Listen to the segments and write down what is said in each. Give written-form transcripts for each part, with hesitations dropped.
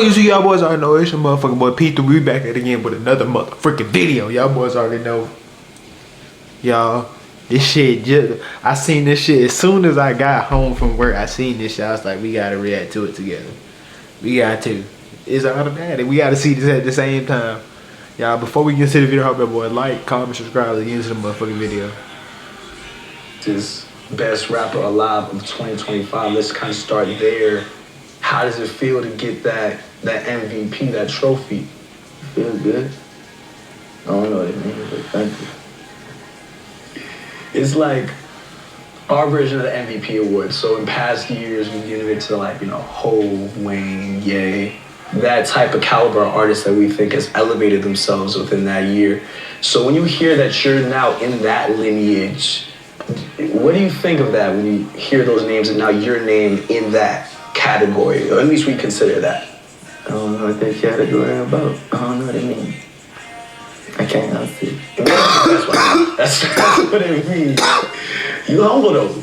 you see, y'all boys already know it's your motherfucking boy P3. We back at it again with another motherfucking video. Y'all boys already know. Y'all, this shit just, I seen this shit as soon as I got home from work. I seen this shit. I was like, we gotta react to it together. We got to. It's automatic. We gotta see this at the same time. Y'all, before we get to the video, hope that boy like, comment, subscribe, and get into the motherfucking video. This best rapper alive of 2025. Let's kind of start there. How does it feel to get that MVP, that trophy? Feels good. I don't know what it means, but thank you. It's like our version of the MVP award. So in past years, we've given it to Hov, Wayne, Ye, that type of caliber artist that we think has elevated themselves within that year. So when you hear that you're now in that lineage, what do you think of that when you hear those names and now your name in that category, or at least we consider that? I don't know what that category about. I don't know what it means. I can't answer it. That's what it means. You humble though.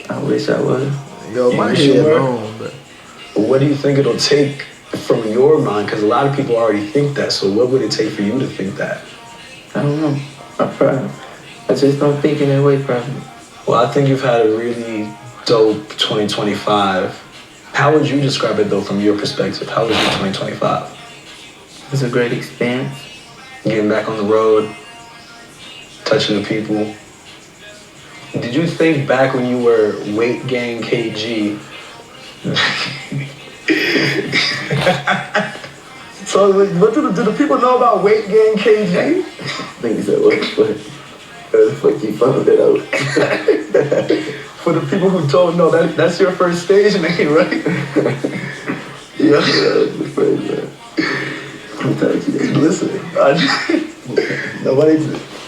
I wish I was. Yo, my shit wrong, but what do you think it'll take from your mind? Because a lot of people already think that. So what would it take for you to think that? I don't know. I just don't think in that way, probably. Well, I think you've had a really dope 2025. How would you describe it, though, from your perspective? How was your 2025? It was a great experience. Getting back on the road, touching the people. Did you think back when you were weight gain KG? So, what do the people know about weight gain KG? I think it's what the fuck you found that out. For the people who don't know, that's your first stage name, right? Yeah. That's the first one. I'm telling you that. Listen,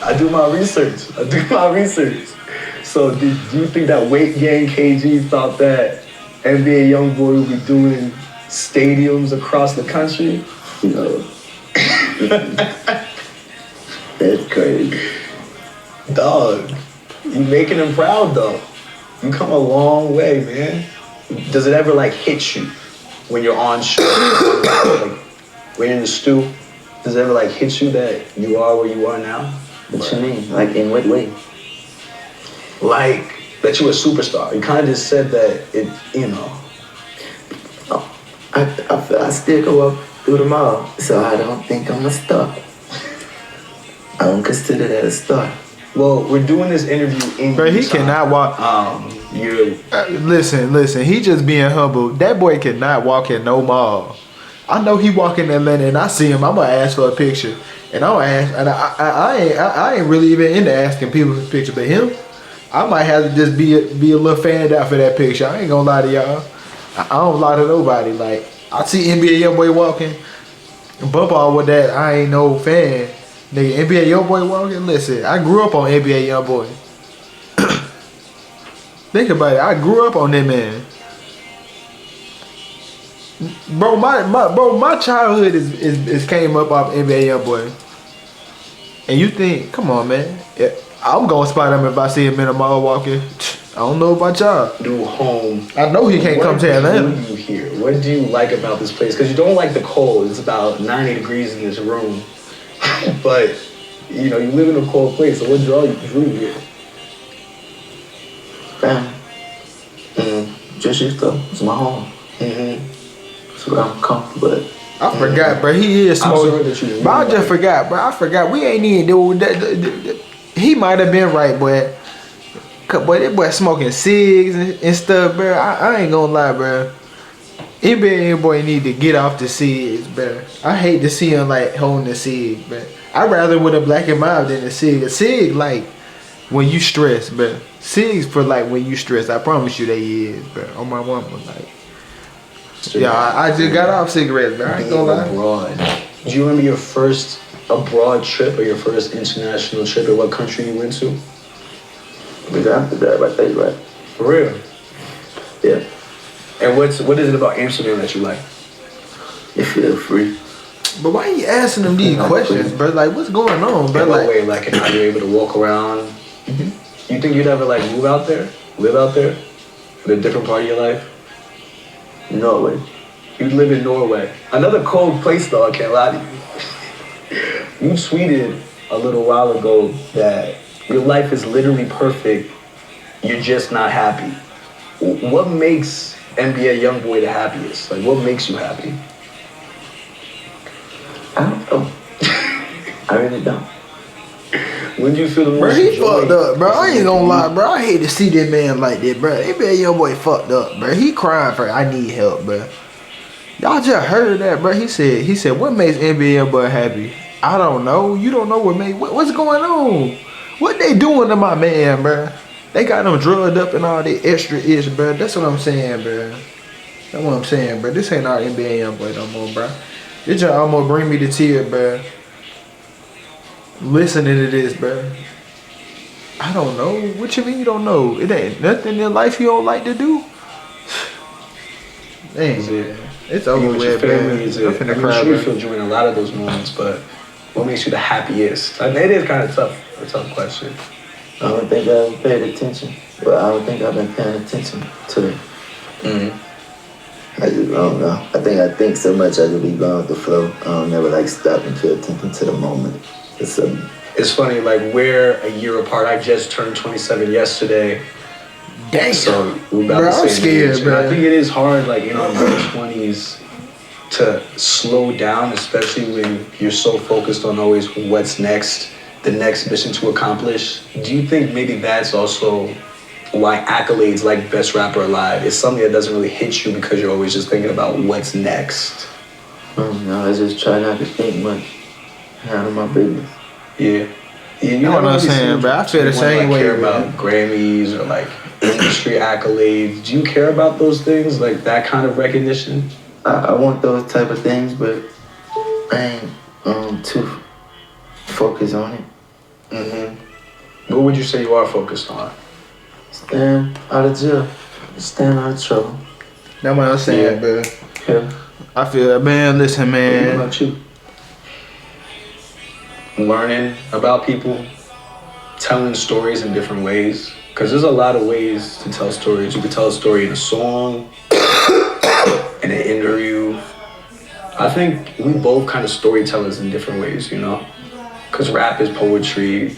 I do my research. So do you think that weight gain KG thought that NBA YoungBoy would be doing stadiums across the country? No. That's crazy. Dog, you making him proud though. You come a long way, man. Does it ever hit you when you're on show, when you're in the stew? Does it ever hit you that you are where you are now? What you mean? In what way? That you're a superstar. You kind of just said that I still go up through the mall, so I don't think I'm a star. I don't consider that a star. Well, we're doing this interview in bro, he cannot walk. Listen. He just being humble. That boy cannot walk in no mall. I know he walk in Atlanta and I see him. I'm gonna ask for a picture, and I'm gonna ask. And I ain't really even into asking people for a picture, but him, I might have to just be a little fanned out for that picture. I ain't gonna lie to y'all. I don't lie to nobody. I see NBA YoungBoy walking, bump all with that. I ain't no fan. Nigga, NBA YoungBoy walking. Listen, I grew up on NBA YoungBoy. Think about it. I grew up on that man. Bro, my childhood is came up off NBA YoungBoy. And you think, come on, man. Yeah, I'm gonna spot him if I see him in a mall walking. I don't know about y'all. New home. I know he can't come to Atlanta. What do you here? What do you like about this place? Because you don't like the cold. It's about 90 degrees in this room. But, you live in a cold place, so what drew you here? Family. Just your stuff. It's my home. So I'm comfortable at. I forgot, bro. He is smoking. But I just forgot, bro. I forgot. We ain't even do that. He might have been right, but that boy smoking cigs and stuff, bro. I ain't gonna lie, bro. NBA boy need to get off the cigs, bro. I hate to see him holding the cig, bro. I'd rather with a black and mild than a cig. A cig when you stress, bro. Cigs for when you stress. I promise you they is, bro. On my woman, yeah, I just got off cigarettes, bro. I ain't gonna lie. Abroad. Do you remember your first abroad trip or your first international trip, or what country you went to? We got Amsterdam, I think, right? For real? Yeah. And what is it about Amsterdam that you like? It feels free. But why you asking them these questions, bro? What's going on, bro? In what way? And how you're able to walk around? You think you'd ever move out there? Live out there? For a different part of your life? No way. You live in Norway. Another cold place though, I can't lie to you. You tweeted a little while ago that your life is literally perfect, you're just not happy. What makes NBA YoungBoy the happiest? Like, what makes you happy? I don't know. I really don't. When do you feel the most Bro, he joy? fucked up, bro. I ain't gonna lie, bro. I hate to see that man like that, bro. NBA YoungBoy fucked up, bro. He crying for I need help, bro. Y'all just heard that, bro. He said, what makes NBA YoungBoy happy? I don't know. You don't know what's going on. What they doing to my man, bro? They got him drugged up and all that extra ish, bro. That's what I'm saying, bro. That's what I'm saying, bro. This ain't our NBA YoungBoy no more, bro. This just almost bring me to tears, bro. Listening to this, bro. I don't know. What you mean you don't know? It ain't nothing in life you don't like to do. Man, it's over with, man. I'm finna cry, sure you bro. feel joy in a lot of those moments, but what makes you the happiest? I mean, it is kind of tough, a tough question. I don't think I've paid attention. But I don't think I've been paying attention to it. Mm-hmm. I don't know. I think so much I could be going with the flow. I don't never like stop and pay attention to the moment. It's funny, like we're a year apart. I just turned 27 yesterday. Dang. So we're about Bro, the I'm same scared, age. bro. And I think it is hard, like, you know, in your 20s to slow down, especially when you're so focused on always what's next, the next mission to accomplish. Do you think maybe that's also why accolades like Best Rapper Alive is something that doesn't really hit you because you're always just thinking about what's next? No, I just try not to think much. Handle my business. Yeah. You know what I'm saying, bro. I feel the same way. Care about Grammys or like industry accolades. Do you care about those things, like that kind of recognition? I want those type of things, but I ain't too focused on it. Mm-hmm. What would you say you are focused on? Staying out of jail. Staying out of trouble. That's what I'm saying, bro. Yeah. I feel, man, listen, What man. about you? Learning about people, telling stories in different ways. Because there's a lot of ways to tell stories. You could tell a story in a song, in an interview. I think we both kind of storytellers in different ways, you know? Because rap is poetry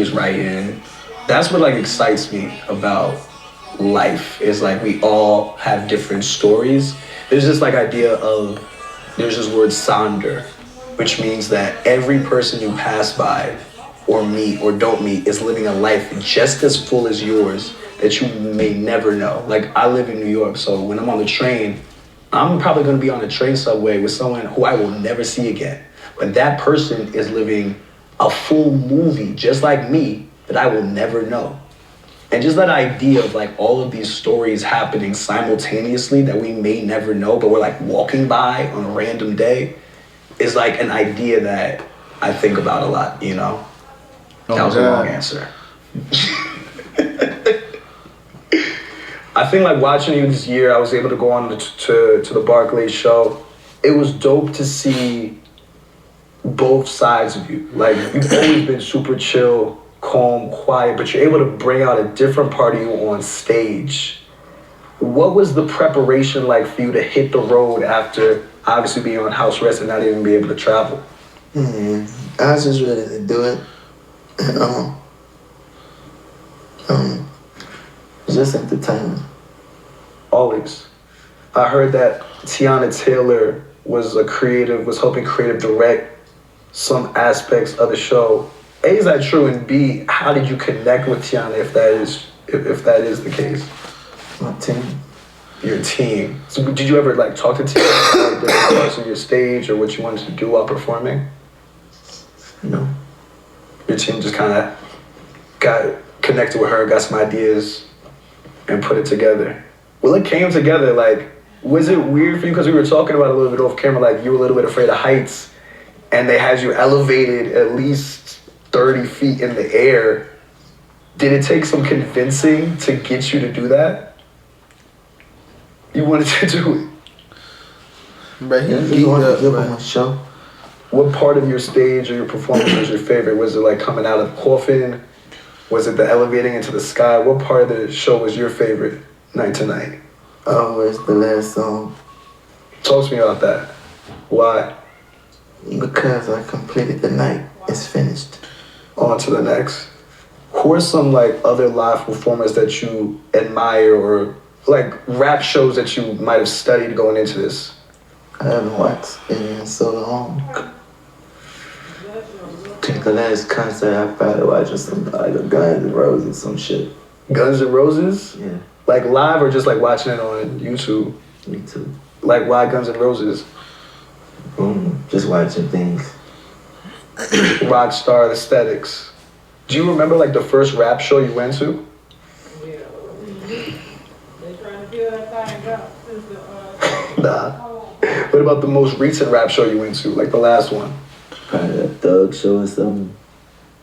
is writing. That's what like excites me about life, is like we all have different stories. There's this like idea of, there's this word sonder, which means that every person you pass by or meet or don't meet is living a life just as full as yours that you may never know. Like I live in New York, so when I'm on the train, I'm probably gonna be on a train subway with someone who I will never see again. But that person is living a full movie just like me that I will never know. And just that idea of like all of these stories happening simultaneously that we may never know, but we're like walking by on a random day, is like an idea that I think about a lot, you know? That was a long answer. I think like watching you this year, I was able to go on to the Barclays show. It was dope to see both sides of you. Like you've always been super chill, calm, quiet, but you're able to bring out a different part of you on stage. What was the preparation like for you to hit the road after obviously being on house arrest and not even be able to travel? I was just ready to do it. Just entertainment. Always. I heard that Tiana Taylor was helping creative direct some aspects of the show. A, is that true? And B, how did you connect with Tiana if that is the case? My team. Your team. So did you ever like talk to Tiana about like, different parts of your stage or what you wanted to do while performing? No. Your team just kind of got connected with her, got some ideas, and put it together. Well, it came together, like, was it weird for you? Because we were talking about it a little bit off camera, like you were a little bit afraid of heights, and they had you elevated at least 30 feet in the air. Did it take some convincing to get you to do that? You wanted to do it. But he Just wanted to give him up, a show. What part of your stage or your performance was your favorite? Was it like coming out of the coffin? Was it the elevating into the sky? What part of the show was your favorite night to night? Oh, it's the last song. Talk to me about that. Why? Because I completed the night. It's finished. On to the next. Who are some like other live performers that you admire or like rap shows that you might have studied going into this? I haven't watched any in so long. I think the last concert I probably watched was some like a Guns N' Roses, some shit. Guns N' Roses? Yeah, Like live or just like watching it on YouTube? me too. Like why Guns N' Roses? Just watching things. Rockstar aesthetics. Do you remember like the first rap show you went to? They trying to fill that thing up since the Nah. What about the most recent rap show you went to? Like the last one? Probably a Thug show or something.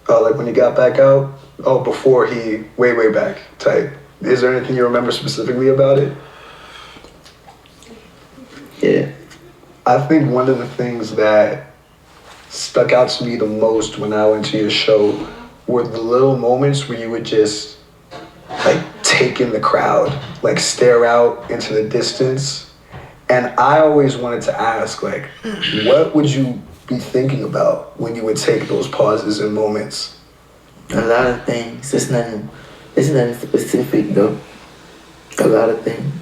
Oh, like when he got back out? Oh, before he, way back type. Is there anything you remember specifically about it? Yeah. I think one of the things that stuck out to me the most when I went to your show were the little moments where you would just like take in the crowd, like stare out into the distance. And I always wanted to ask, like, what would you be thinking about when you would take those pauses and moments? A lot of things. It's nothing specific though. A lot of things.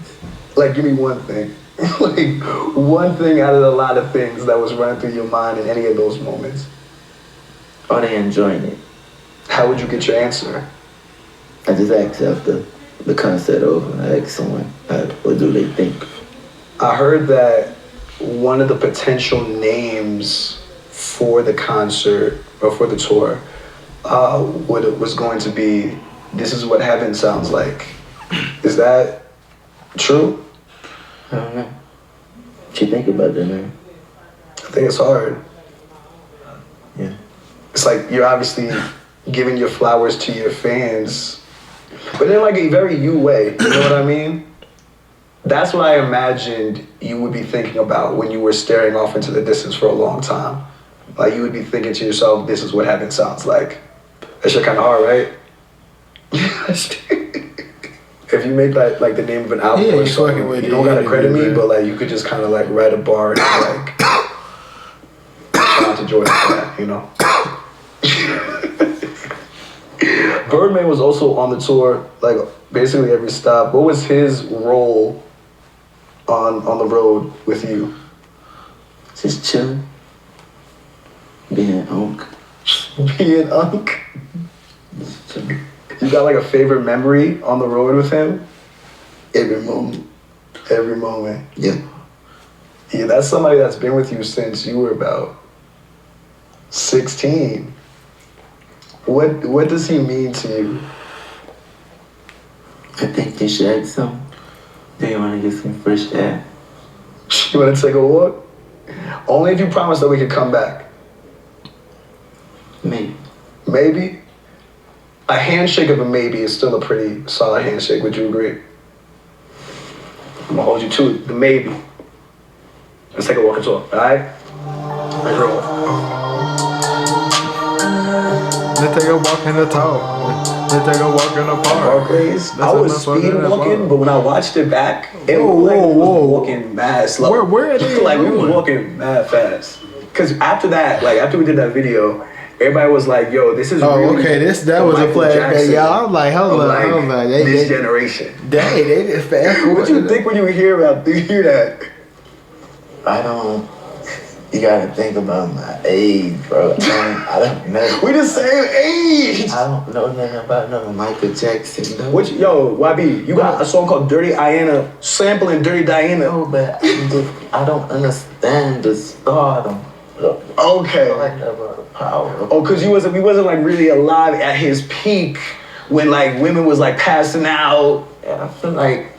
Like, give me one thing. Like, one thing out of a lot of things that was running through your mind in any of those moments. Are they enjoying it? How would you get your answer? I just asked after the concert over. I asked someone, what do they think? I heard that one of the potential names for the concert or for the tour was going to be "This Is What Heaven Sounds Like." Is that true? I don't know. What you think about that, man? I think it's hard. Yeah. It's like you're obviously giving your flowers to your fans, but in like a very you way. You know what I mean? That's what I imagined you would be thinking about when you were staring off into the distance for a long time. Like you would be thinking to yourself, "This is what heaven sounds like." That shit kind of hard, right? If you made that like the name of an album or something, you don't gotta credit me, but like you could just kind of like write a bar and like shout out to Jordan for that, you know. Birdman was also on the tour, like basically every stop. What was his role on the road with you? Just chilling. Being Unc. Being Unc? Just chilling. You got like a favorite memory on the road with him? Every moment. Every moment. Yeah. Yeah, that's somebody that's been with you since you were about 16. What does he mean to you? I think you should ask him. Do you want to get some fresh air? You want to take a walk? Only if you promise that we can come back. Maybe. Maybe? A handshake of a maybe is still a pretty solid handshake. Would you agree? I'm gonna hold you to it. The maybe. Let's take a walk and talk, all right? Let's roll. Let's take a walk in the talk. Let's take a walk in the park. Barclays. I was speed walking, but when I watched it back, it looked like we was walking mad slow. Where are they? Like we was walking mad fast. Cause after that, like after we did that video, everybody was like, "Yo, this is really." Oh, okay. That was a flashback, y'all. I'm like, hold on. This generation. They just fast. What you think when you hear that? I don't. You gotta think about my age, bro. I don't know. We the same age. I don't know nothing about no Michael Jackson, though. Yo, YB, you got a song called Dirty Diana, sampling Dirty Diana. No, but I don't understand the stardom. Okay. I never the power. Oh, cause we wasn't like really alive at his peak when like women was like passing out. And I feel like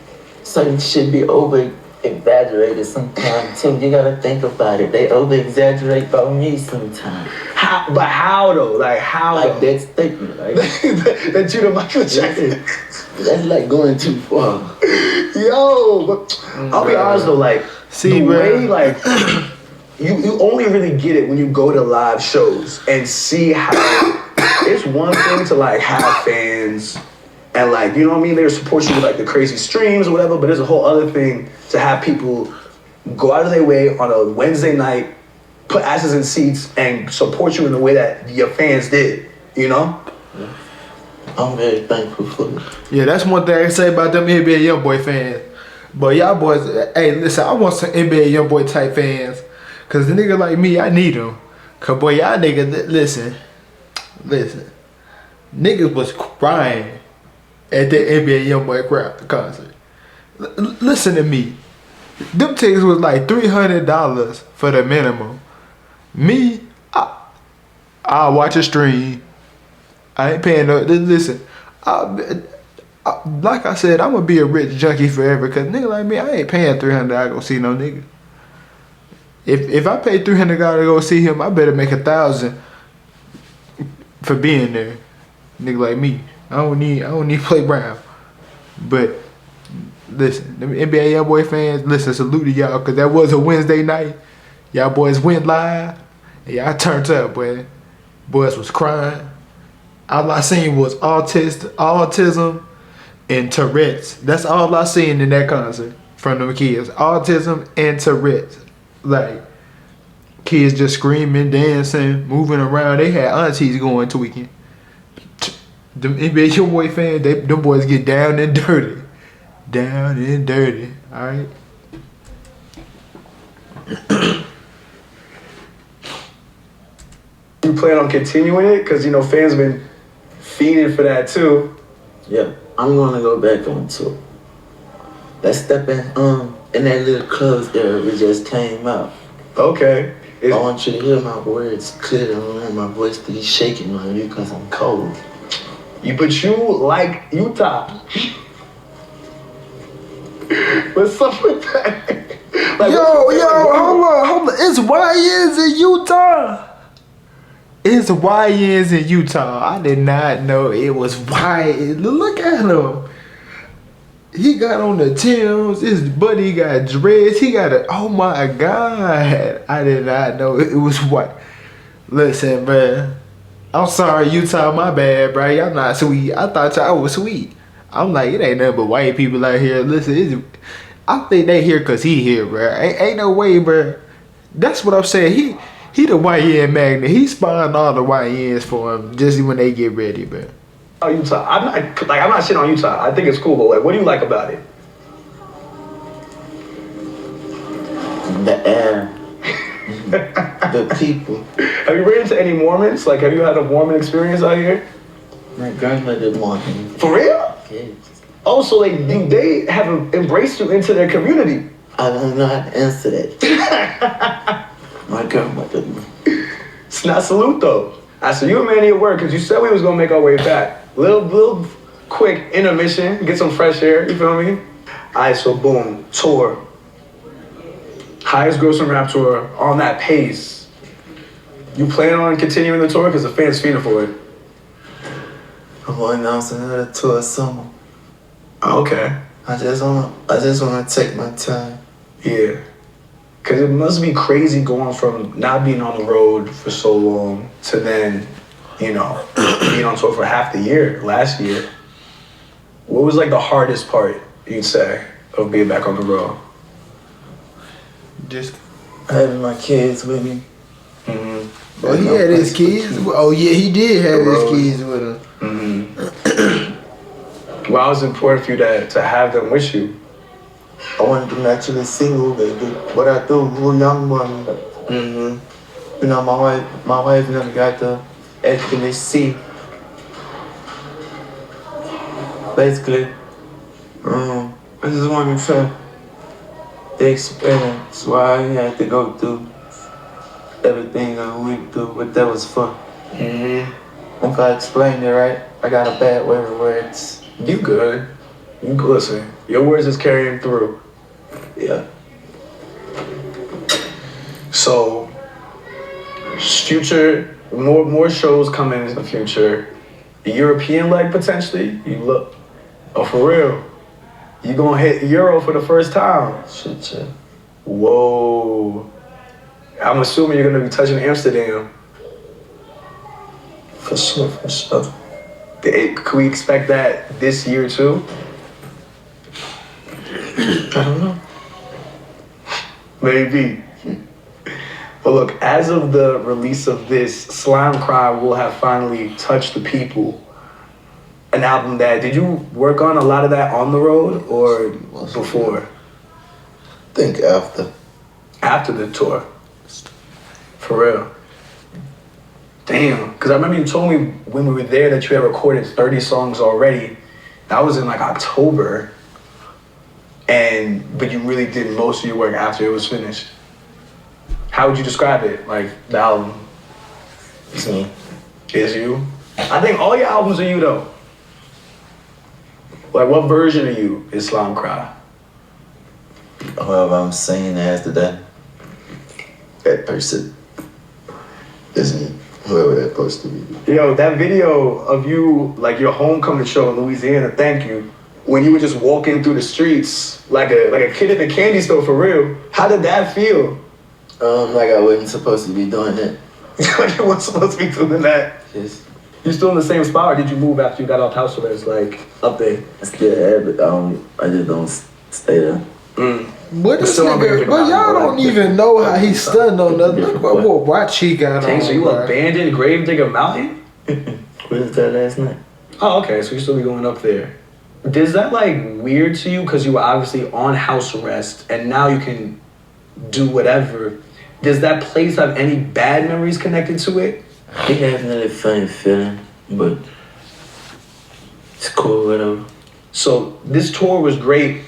certain shit be over exaggerated sometimes too. You gotta think about it. They over exaggerate about me sometimes. How though? Like how? Like that statement, like that you the Michael Jackson. That's like going too far. Yo, but I'll be honest though, like the way like you only really get it when you go to live shows and see how it's one thing to like have fans and like, you know what I mean, they support you with like the crazy streams or whatever, but there's a whole other thing to have people go out of their way on a Wednesday night, put asses in seats, and support you in the way that your fans did, you know? I'm very thankful for it. Yeah, that's one thing I can say about them NBA YoungBoy fans. But y'all boys, hey, listen, I want some NBA YoungBoy type fans. Cause the nigga like me, I need them. Cause boy, y'all niggas, listen. Niggas was crying at the NBA YoungBoy concert. Listen to me. Them tickets was like $300 for the minimum. Me, I'll watch a stream. I ain't paying no. Listen, like I said, I'm gonna be a rich junkie forever. Cause nigga like me, I ain't paying $300 to go see no nigga. If I pay $300 to go see him, I better make $1,000 for being there. Nigga like me, I don't need play Brown. But listen, them NBA YoungBoy fans, listen, salute to y'all, cause that was a Wednesday night. Y'all boys went live, and y'all turned up, boy. Boys was crying. All I seen was autism and Tourette's. That's all I seen in that concert from them kids. Autism and Tourette's. Like, kids just screaming, dancing, moving around. They had aunties going tweaking. Them NBA YoungBoy fans, them boys get down and dirty. Down and dirty, alright? You plan on continuing it? Because, you know, fans have been fiending for that too. Yeah, I'm gonna go back on tour. Let's step in that little clubs era we just came out. Okay. I want you to hear my words clear. I don't want my voice to be shaking on you because I'm cold. But you like Utah. What's up with that? Like, hold on. It's YNs in Utah. It's YNs in Utah. I did not know it was YNs. Look at him. He got on the Timbs. His buddy got dreads. He got a. Oh my God! I did not know it was white. Listen, bro. I'm sorry, Utah. My bad, bro. Y'all not sweet. I thought y'all was sweet. I'm like, it ain't nothing but white people out here. Listen, I think they here cause he here, bro. Ain't no way, bro. That's what I'm saying. He the YN magnet. He spawned all the YNs for him just when they get ready, bro. Oh, Utah. I'm not shitting on Utah. I think it's cool, but like, what do you like about it? The air. The people. Have you ran into any Mormons? Like, have you had a Mormon experience out here? My grandmother Mormon. For real? Yes. Oh, so like they have embraced you into their community. I don't know how to answer that. My grandmother. It's not salute though. I said you a man of your word because you said we was gonna make our way back. Little quick intermission, get some fresh air. You feel me? Alright, so boom, tour. Highest grossing rap tour on that pace. You plan on continuing the tour because the fans feeding for it. I'm going to announce another tour summer. Okay. I just wanna take my time. Yeah. Cause it must be crazy going from not being on the road for so long to then, you know, being on tour for half the year last year. What was like the hardest part, you'd say, of being back on the road? Just having my kids with me. Mm-hmm. Oh, he had his kids. Oh yeah, he did have his kids with him. Mm-hmm. Why was it important for you to have them with you? I wanted to naturally see what I do, who YoungBoy. Mm-hmm. You know, my wife never got to actually see. Basically, I just wanted to the experience why I had to go through everything I went through, what that was for. Mm-hmm. If I explained it right, I got a bad way with words. You good. You good. Listen, your words is carrying through. Yeah. So, future, more shows coming in the future. The European leg potentially. You look. Oh, for real. You gonna hit Euro for the first time. Shit. Whoa. I'm assuming you're gonna be touching Amsterdam. For sure. Can we expect that this year too? I don't know. Maybe. But look, as of the release of this, Slime Cry will have finally touched the people. An album that, did you work on a lot of that on the road or before? I think after. After the tour. For real. Damn, because I remember you told me when we were there that you had recorded 30 songs already. That was in like October. But you really did most of your work after it was finished. How would you describe it? Like the album? It's me. Is you? I think all your albums are you though. Like what version of you is Slime Cry? Whoever I'm singing as today, that person is me. Whoever that's supposed to be. Yo, that video of you, like your homecoming show in Louisiana, thank you, when you were just walking through the streets like a kid at the candy store for real. How did that feel? Like I wasn't supposed to be doing that. Like you weren't supposed to be doing that. Yes. You still in the same spot, or did you move after you got off house arrest, like up there? I still have it. I just don't stay there. But this nigga, but y'all don't even know how he stunned on nothing. Look what watch he got Dang, on. so you bro. abandoned Gravedigger Mountain? We was there last night. Oh, okay, so you still be going up there. Is that like weird to you? Because you were obviously on house arrest, and now you can do whatever. Does that place have any bad memories connected to it? It has another funny feeling, but it's cool, whatever. So this tour was great.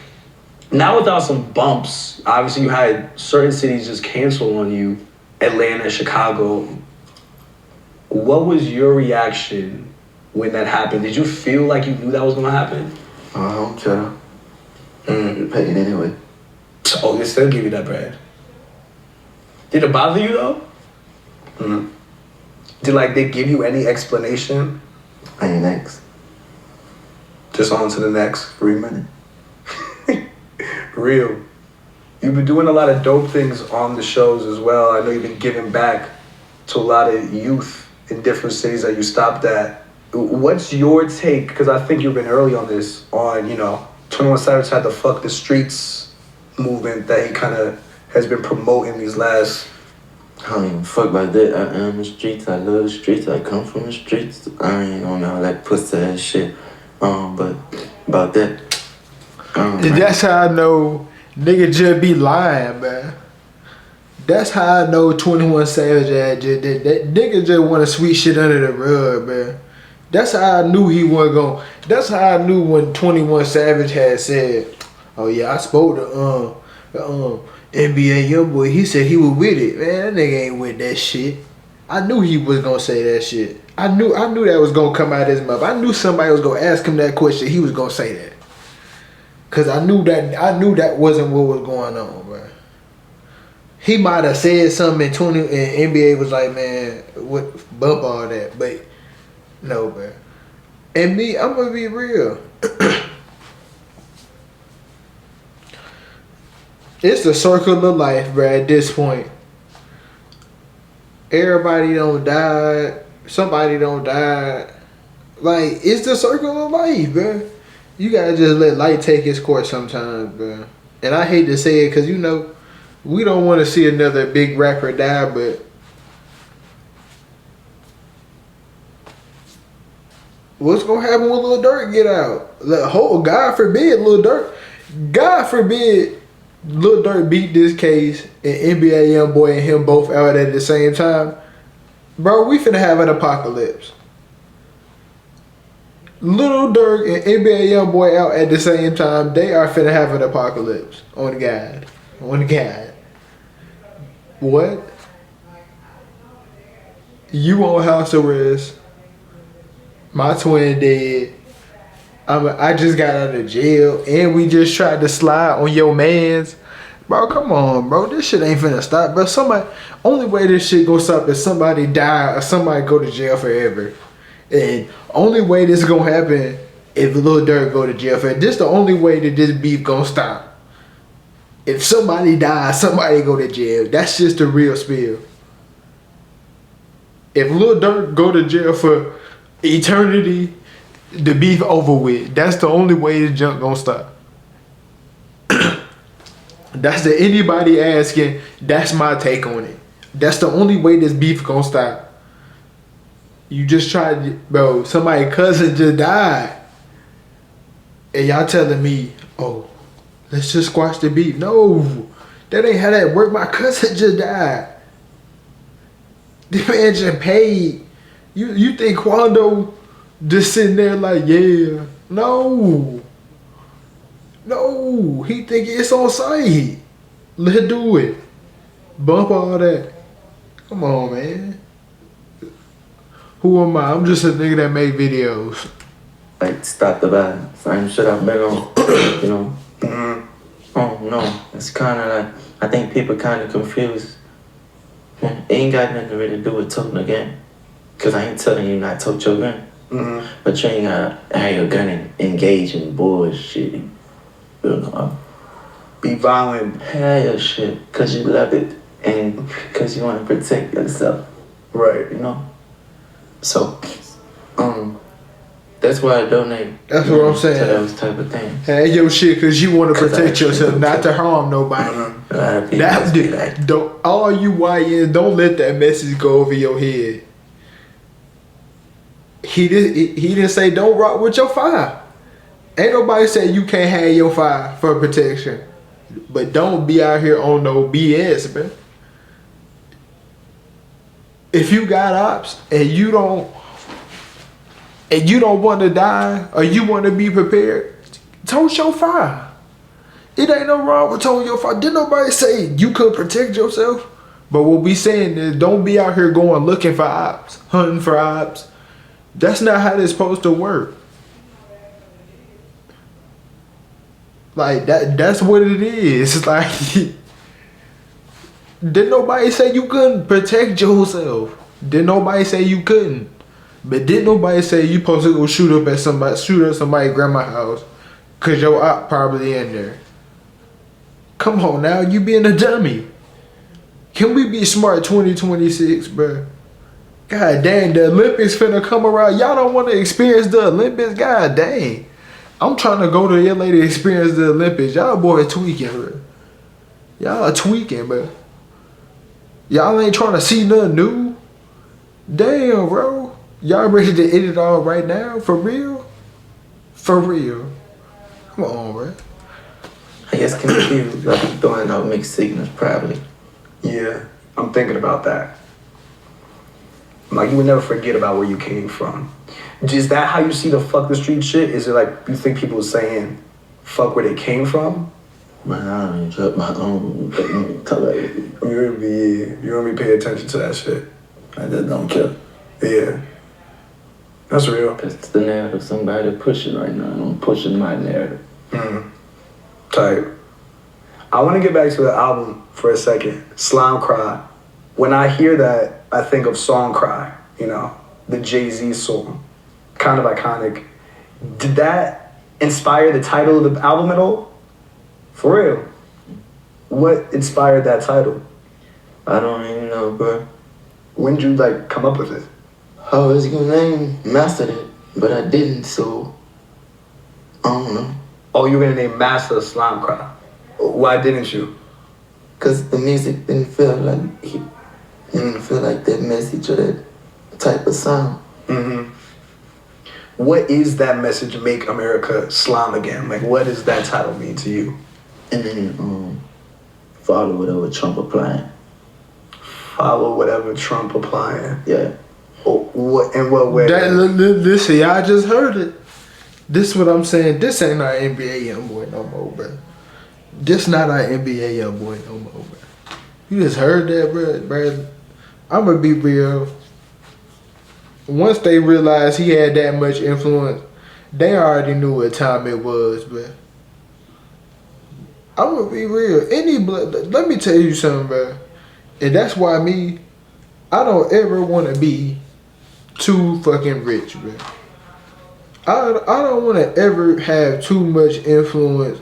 Now without some bumps, obviously you had certain cities just cancel on you, Atlanta, Chicago. What was your reaction when that happened? Did you feel like you knew that was gonna happen? I don't care. Pay it anyway. Oh, they still give you that bread. Did it bother you though? Mm-hmm. Did they give you any explanation? I ain't next. Just on to the next. Free money. Real. You've been doing a lot of dope things on the shows as well. I know you've been giving back to a lot of youth in different cities that you stopped at. What's your take, because I think you've been early on this, on, 21 Savage had the Fuck the Streets movement that he kind of has been promoting these last... I don't even fuck about that. I am the streets. I love the streets. I come from the streets. I ain't on all that pussy ass shit. But about that... That's how I know nigga just be lying, man. That's how I know 21 Savage that nigga just want to sweep shit under the rug, man. That's how I knew he wasn't going. That's how I knew when 21 Savage had said, "Oh yeah, I spoke to NBA YoungBoy. He said he was with it, man. That nigga ain't with that shit." I knew he was gonna say that shit. I knew that was gonna come out of his mouth. I knew somebody was gonna ask him that question. He was gonna say that. Cause I knew that wasn't what was going on, bro. He might have said something and NBA was like, man, what, bump all that, but no, bro. And me, I'm gonna be real. It's the circle of life, bro. At this point, everybody don't die. Somebody don't die. Like, it's the circle of life, bro. You gotta just let life take its course sometimes, bro. And I hate to say it, cause we don't want to see another big rapper die, but what's gonna happen when Lil Durk get out? God forbid Lil Durk beat this case and NBA YoungBoy and him both out at the same time. Bro, we finna have an apocalypse. Lil Durk and NBA YoungBoy out at the same time, they are finna have an apocalypse. On God. What? You on house arrest. My twin dead. I just got out of jail and we just tried to slide on your mans. Bro, come on, bro. This shit ain't finna stop. But only way this shit gonna stop is somebody die or somebody go to jail forever. And only way this gonna happen if Lil Durk go to jail forever. This the only way that this beef gonna stop. If somebody dies, somebody go to jail. That's just the real spill. If Lil Durk go to jail for eternity, the beef over with. That's the only way the junk gonna stop. That's the anybody asking. That's my take on it. That's the only way this beef gonna stop. You just tried, bro. Somebody's cousin just died, and y'all telling me, "Oh, let's just squash the beef." No, that ain't how that work. My cousin just died. The man just paid. You think Quando just sitting there like, yeah? No. No, he think it's on site. Let's do it. Bump all that. Come on, man. Who am I? I'm just a nigga that make videos. Like, stop the violence. Same shit I've been on, you know. Oh, no. It's kind of like, I think people kind of confused. It ain't got nothing to really do with toting a gun. Because I ain't telling you not to tote your gun. But you ain't got to have your gun and engage in bullshit. You know. Be violent. Have your shit because you love it and because you want to protect yourself. Right. You know? So, that's why I donate. That's what I'm saying. To those type of things. Have your shit because you want to protect yourself, not to harm nobody. A lot of people just be like, Don't, all you YNs, don't let that message go over your head. He didn't say don't rock with your fire. Ain't nobody say you can't have your fire for protection. But don't be out here on no BS, man. If you got ops and you don't want to die or you want to be prepared, tote your fire. It ain't no wrong with toting your fire. Didn't nobody say you could protect yourself? But what we saying is don't be out here going looking for ops, hunting for ops. That's not how this supposed to work. Like that's what it is. Like didn't nobody say you couldn't protect yourself? Didn't nobody say you couldn't? But didn't nobody say you supposed to go shoot up somebody's grandma's house? Cause your op probably in there. Come on now, you being a dummy. Can we be smart 2026, bro? God dang, the Olympics finna come around. Y'all don't want to experience the Olympics? God dang. I'm trying to go to LA to experience the Olympics. Y'all boy tweaking, bro. Y'all are tweaking, bro. Y'all ain't trying to see nothing new. Damn, bro. Y'all ready to end it all right now? For real? For real. Come on, bro. I guess confused. Like I'm throwing out mixed signals, probably. Yeah, I'm thinking about that. Like, you would never forget about where you came from. Is that how you see the fuck the street shit? Is it like you think people saying fuck where they came from? Man, I don't even drop my own color. You don't be pay attention to that shit. I just don't care. Yeah. That's real. That's the narrative somebody pushing right now. I'm pushing my narrative. Type. I want to get back to the album for a second. Slime Cry. When I hear that, I think of Song Cry, you know, the Jay-Z song. Kind of iconic. Did that inspire the title of the album at all? For real. What inspired that title? I don't even know, bro. When did you, like, come up with it? I was gonna name Mastered it, but I didn't, so I don't know. Oh, you were gonna name Master Slime Cry. Why didn't you? Cause the music didn't feel like it didn't feel like that message or that type of sound. What is that message? Make America slime again. Like, what does that title mean to you? And then follow whatever Trump applying. Follow whatever Trump applying. Yeah. What in what way? Listen, y'all just heard it. This what I'm saying. This ain't our NBA young boy no more, bro. This not our NBA young boy no more, bro. You just heard that, bro. I'm gonna be real. Once they realized he had that much influence, they already knew what time it was, bro. I'm gonna be real. Let me tell you something, bro. And that's why I don't ever want to be too fucking rich, bro. I don't want to ever have too much influence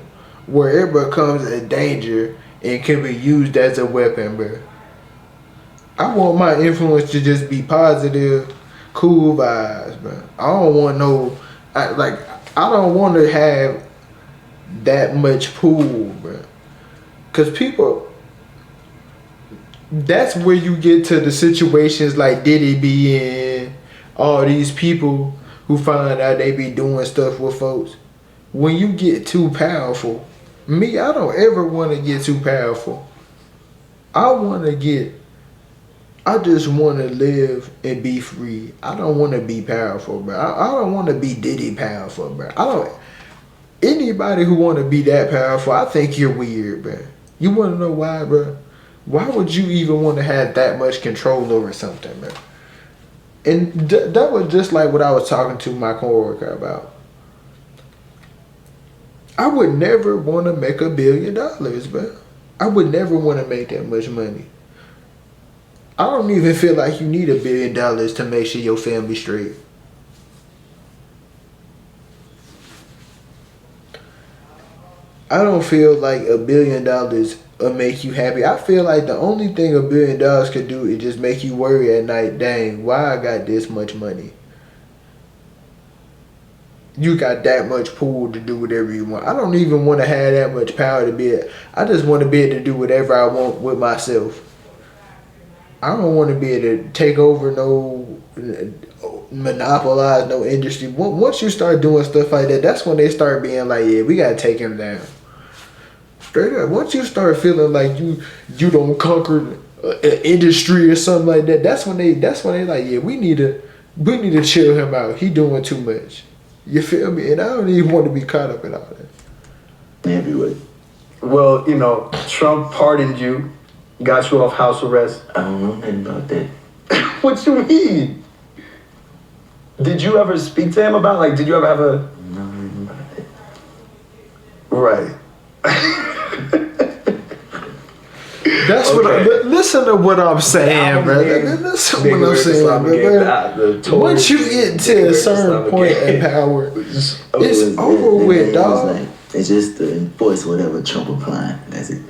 where it becomes a danger and can be used as a weapon, bro. I want my influence to just be positive, cool vibes, bro. I don't want I don't want to have that much pull, bro. Cause people, that's where you get to the situations like Diddy be in, all these people who find out they be doing stuff with folks. When you get too powerful, me, I don't ever want to get too powerful. I just want to live and be free. I don't want to be powerful, bro. I don't want to be Diddy powerful, bro. Anybody who want to be that powerful, I think you're weird, bro. You want to know why, bro? Why would you even want to have that much control over something, bro? And that was just like what I was talking to my coworker about. I would never want to make $1 billion, bro. I would never want to make that much money. I don't even feel like you need $1 billion to make sure your family straight. I don't feel like $1 billion will make you happy. I feel like the only thing $1 billion could do is just make you worry at night. Dang, why I got this much money? You got that much pull to do whatever you want. I don't even want to have that much power to be it. I just want to be able to do whatever I want with myself. I don't want to be able to take over monopolize no industry. Once you start doing stuff like that, that's when they start being like, yeah, we got to take him down. Straight up. Once you start feeling like you don't conquer an industry or something like that, that's when they like, yeah, we need to chill him out. He doing too much. You feel me? And I don't even want to be caught up in all that. Heavyweight. Well, Trump pardoned you, got you off house arrest. I don't know nothing about that. What you mean? Did you ever speak to him about, did you ever have a... No, nothing about that. Right. That's okay. Listen to what I'm saying, bro. Listen to what I'm saying, bro. Once you get to a certain point in power, it's over with, dog. It's just to enforce whatever Trump applying. That's it.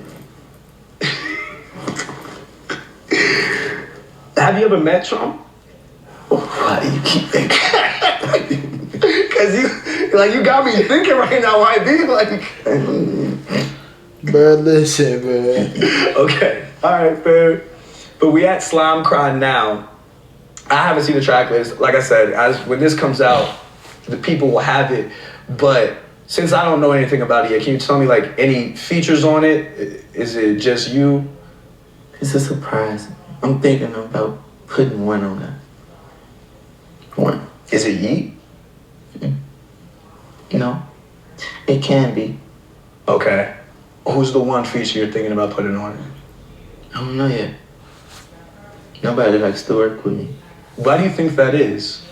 Have you ever met Trump? Why do you keep thinking? Because you got me thinking right now. Why be like... Bro, listen, man. Okay, all right, fair. But we at Slime Cry now. I haven't seen the track list. Like I said, when this comes out, the people will have it. But since I don't know anything about it yet, can you tell me any features on it? Is it just you? It's a surprise. I'm thinking about putting one on there. One. Is it Yeet? No. It can be. Okay. Who's the one feature you're thinking about putting on it? I don't know yet. Nobody likes to work with me. Why do you think that is?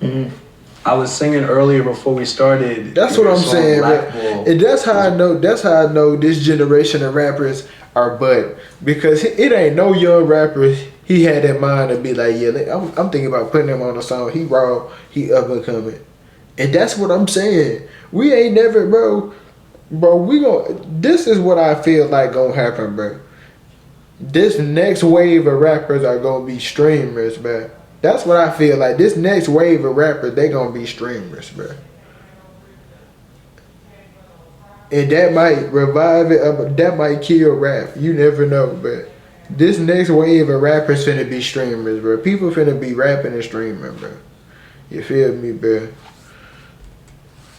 I was singing earlier before we started. That's what I'm saying, man. And that's how I know. That's how I know this generation of rappers are butt, because it ain't no young rapper he had in mind to be like, yeah, I'm thinking about putting him on a song. He raw, he up and coming, and that's what I'm saying. We ain't never, bro. This is what I feel like gonna happen, bro. This next wave of rappers are gonna be streamers, bro. That's what I feel like. This next wave of rappers, they gonna be streamers, bro. And that might revive it. That might kill rap. You never know, bro. This next wave of rappers finna be streamers, bro. People finna be rapping and streaming, bro. You feel me, bro?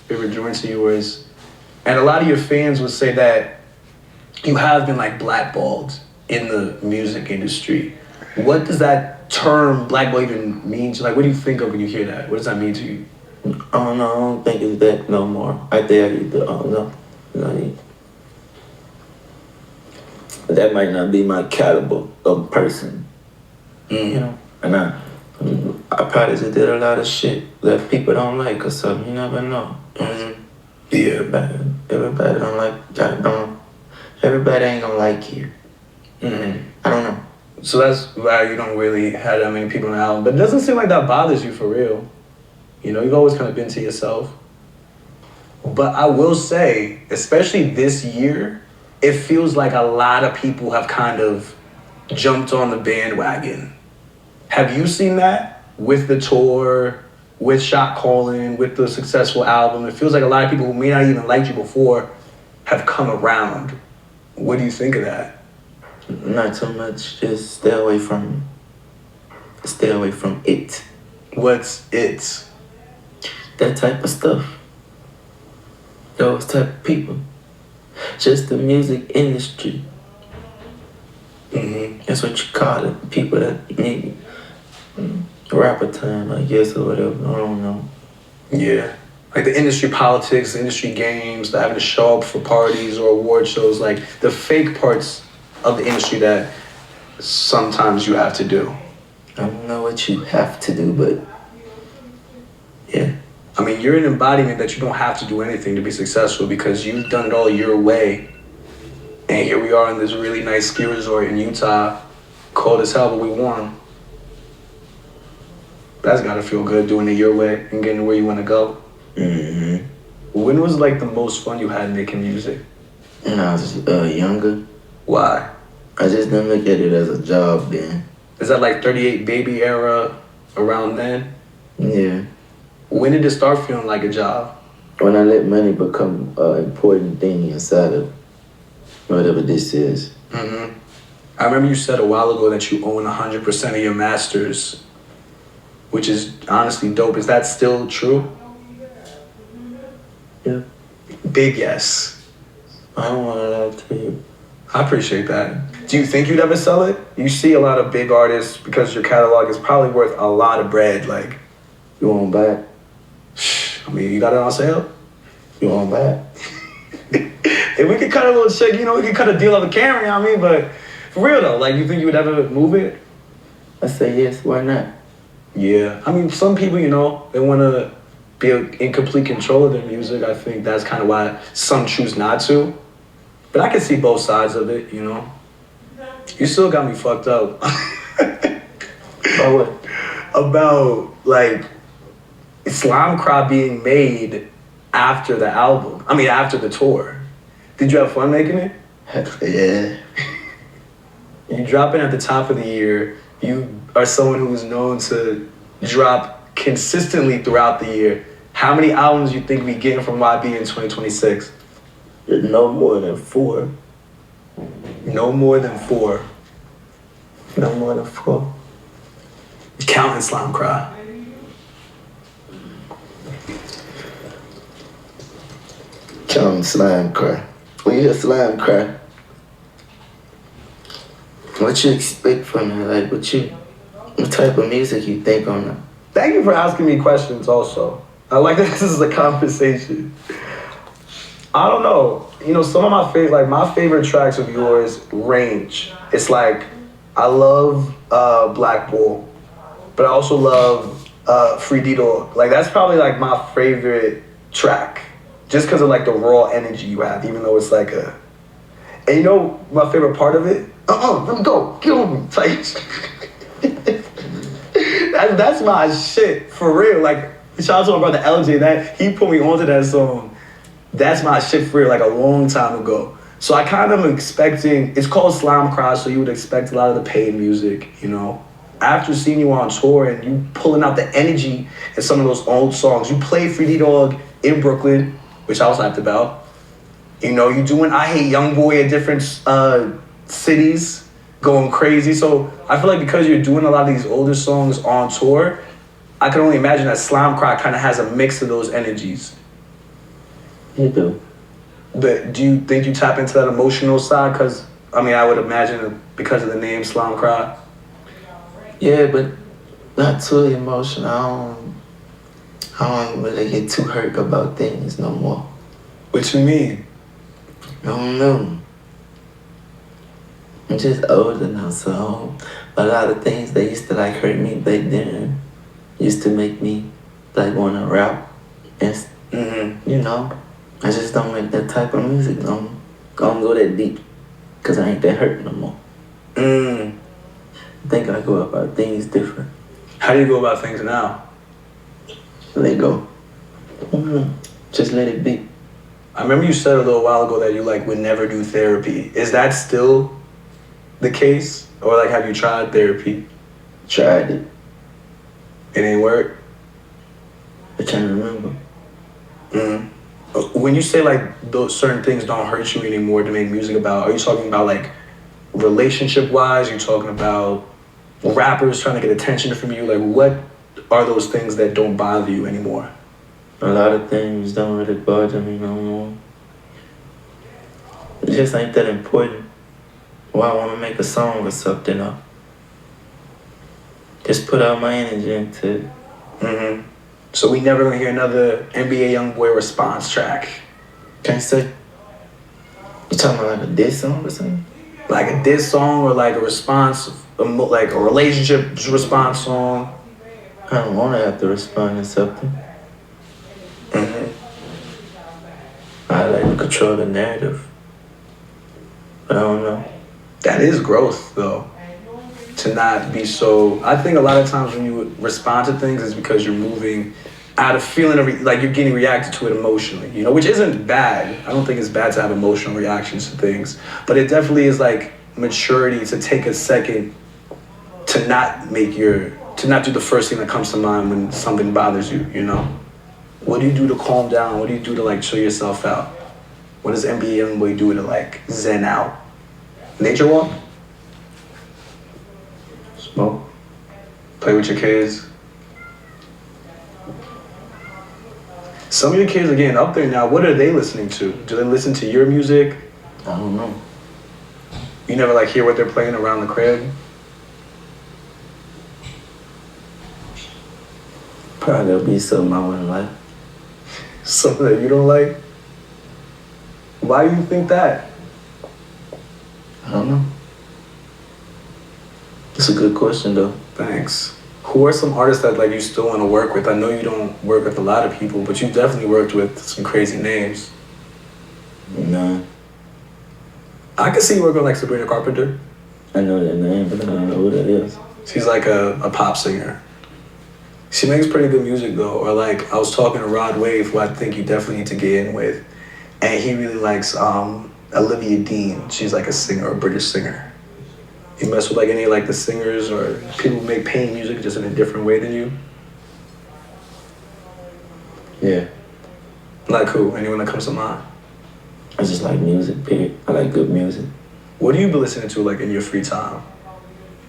Favorite joints of yours. And a lot of your fans would say that you have been blackballed in the music industry. What does that term blackball even mean to you? What do you think of when you hear that? What does that mean to you? I don't know. I don't think it's that no more. I think no. That might not be my caliber of person. And I probably just did a lot of shit that people don't like or something. You never know. Yeah, everybody don't like. Everybody ain't gonna like you. I don't know. So that's why you don't really have that many people on the album. But it doesn't seem like that bothers you for real. You've always kind of been to yourself. But I will say, especially this year, it feels like a lot of people have kind of jumped on the bandwagon. Have you seen that with the tour, with Shot Calling, with the successful album? It feels like a lot of people who may not even liked you before have come around. What do you think of that? Not too much. Just stay away from it. What's it? That type of stuff. Those type of people. Just the music industry. That's what you call it. People that need rapper time, I guess, or whatever. I don't know. Yeah. Like the industry politics, the industry games, the having to show up for parties or award shows, like the fake parts of the industry that sometimes you have to do. I don't know what you have to do, but yeah. I mean, you're an embodiment that you don't have to do anything to be successful because you've done it all your way. And here we are in this really nice ski resort in Utah, cold as hell, but we warm. That's gotta feel good doing it your way and getting where you wanna go. Mm-hmm. When was like the most fun you had making music? When I was younger. Why? I just didn't look at it as a job then. Is that like 38 Baby era around then? Yeah. When did it start feeling like a job? When I let money become an important thing inside of whatever this is. I remember you said a while ago that you own 100% of your masters, which is honestly dope. Is that still true? Yeah. Big yes. I don't want to lie to you. I appreciate that. Do you think you'd ever sell it? You see a lot of big artists because your catalog is probably worth a lot of bread. Like, You want to buy it? I mean, you got it on sale? You want to buy it? If we could cut a little check, you know, we could cut a deal on the camera, you know what I mean? But for real though, like, you think you would ever move it? I say yes, why not? Yeah. I mean, some people, you know, they want to be in complete control of their music. I think that's kind of why some choose not to. But I can see both sides of it, you know? You still got me fucked up. About what? About, like, Slime Cry being made after the album. I mean, after the tour. Did you have fun making it? Yeah. You drop it at the top of the year. You are someone who is known to drop consistently throughout the year. How many albums do you think we getting from YB in 2026? No more than 4. No more than 4. No more than 4. Counting Slime Cry. Counting Slime Cry. When you hear Slime Cry, what you expect from it? Like, what type of music you think on it? Thank you for asking me questions also. I like that this is a conversation. I don't know. You know, some of my favorite tracks of yours range. It's like, I love Black Bull, but I also love Free D Dog. Like, that's probably like my favorite track. Just because of like the raw energy you have, even though it's like a... And you know my favorite part of it? Let me go, get on me, like... that's my shit, for real. Like, shout out to my brother LJ, that he put me onto that song. That's my shit for real, like a long time ago. So I kind of am expecting, it's called Slime Cry, so you would expect a lot of the paid music, you know? After seeing you on tour and you pulling out the energy in some of those old songs, you played Free D Dog in Brooklyn, which I was hyped about. You know, you doing I Hate YoungBoy at different cities, going crazy. So I feel like because you're doing a lot of these older songs on tour, I can only imagine that Slime Cry kind of has a mix of those energies. You do. But do you think you tap into that emotional side? Because, I mean, I would imagine because of the name Slime Cry. Yeah, but not too emotional. I don't really get too hurt about things no more. What you mean? I don't know. I'm just older now, so a lot of things that used to like hurt me back then used to make me like want to rap. And, you know, I just don't make that type of music. Don't go that deep, because I ain't that hurt no more. I think I go about things different. How do you go about things now? Let go. Just let it be. I remember you said a little while ago that you like would never do therapy. Is that still the case? Or like have you tried therapy? Tried it. It ain't work? I can't remember. When you say like those certain things don't hurt you anymore to make music about, are you talking about like relationship wise? You're talking about rappers trying to get attention from you? Like what are those things that don't bother you anymore? A lot of things don't really bother me no more. It just ain't that important. Why I want to make a song or something, or just put out my energy into it. Mm-hmm. So we never gonna hear another NBA YoungBoy response track? Can't say. You talking about like a diss song or something? Like a diss song or like a response, like a relationship response song? I don't want to have to respond to something. Mm-hmm. I like to control the narrative. But I don't know. That is growth though. To not be so, I think a lot of times when you respond to things is because you're moving out of feeling like you're getting reacted to it emotionally, you know, which isn't bad. I don't think it's bad to have emotional reactions to things, but it definitely is like maturity to take a second to not do the first thing that comes to mind when something bothers you, you know? What do you do to calm down? What do you do to like chill yourself out? What does NBA YoungBoy do to like zen out? Nature walk? Smoke. Play with your kids. Some of your kids are getting up there now. What are they listening to? Do they listen to your music? I don't know. You never like hear what they're playing around the crib? Probably there'll be something I wouldn't like. Something that you don't like? Why do you think that? I don't know. It's a good question though. Thanks. Who are some artists that like you still want to work with? I know you don't work with a lot of people, but you definitely worked with some crazy names. Nah. I can see you working with like Sabrina Carpenter. I know that name, but I don't know who that is. She's like a pop singer. She makes pretty good music though. Or like I was talking to Rod Wave, who I think you definitely need to get in with, and he really likes Olivia Dean. She's like a singer, a British singer. You mess with like any like the singers or people who make pain music just in a different way than you? Yeah. Like who? Anyone that comes to mind? I just like music, period. I like good music. What do you be listening to like in your free time?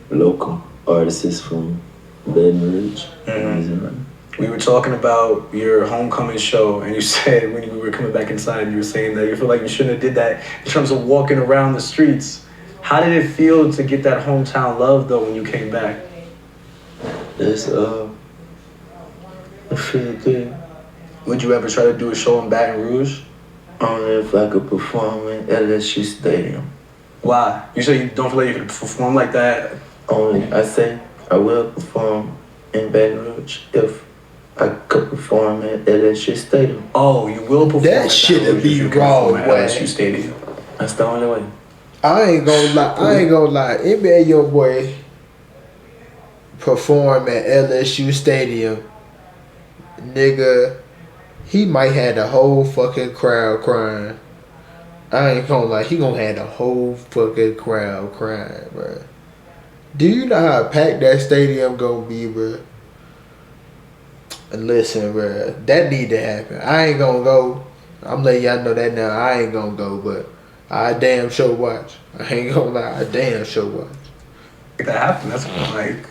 Local artists from Baton Rouge. Mm-hmm. We were talking about your homecoming show, and you said when we were coming back inside, you were saying that you feel like you shouldn't have did that in terms of walking around the streets. How did it feel to get that hometown love though when you came back? It's I feel good. Would you ever try to do a show in Baton Rouge? Only if I could perform in LSU Stadium. Why? You say you don't feel like you could perform like that? Only, I say I will perform in Baton Rouge if I could perform at LSU Stadium. Oh, you will perform That at shit Baton would Rouge be if you can wrong, perform at boy. LSU Stadium. That's the only way. I ain't gonna lie. NBA YoungBoy perform at LSU Stadium, nigga. He might have the whole fucking crowd crying. I ain't gonna lie. He gonna have the whole fucking crowd crying, bro. Do you know how packed that stadium gonna be, bro? Listen, bro, that need to happen. I ain't gonna go. I'm letting y'all know that now. I ain't gonna go, but I damn sure watch. I ain't gonna lie. I damn sure watch. If that happened, that's like,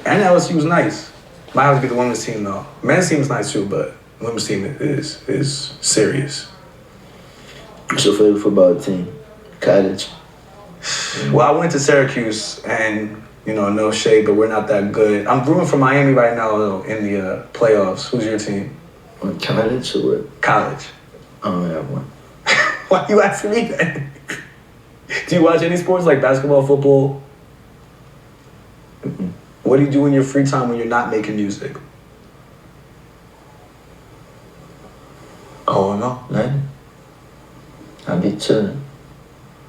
and LSU was nice. Might have to be the women's team though. Men's team is nice too, but women's team is serious. What's your favorite football team? College. Well, I went to Syracuse, and you know, no shade, but we're not that good. I'm rooting for Miami right now though in the playoffs. Who's your team? On college or what? College. I don't have one. Why you asking me that? Do you watch any sports like basketball, football? Mm-mm. What do you do in your free time when you're not making music? Oh no, nothing. I be chilling.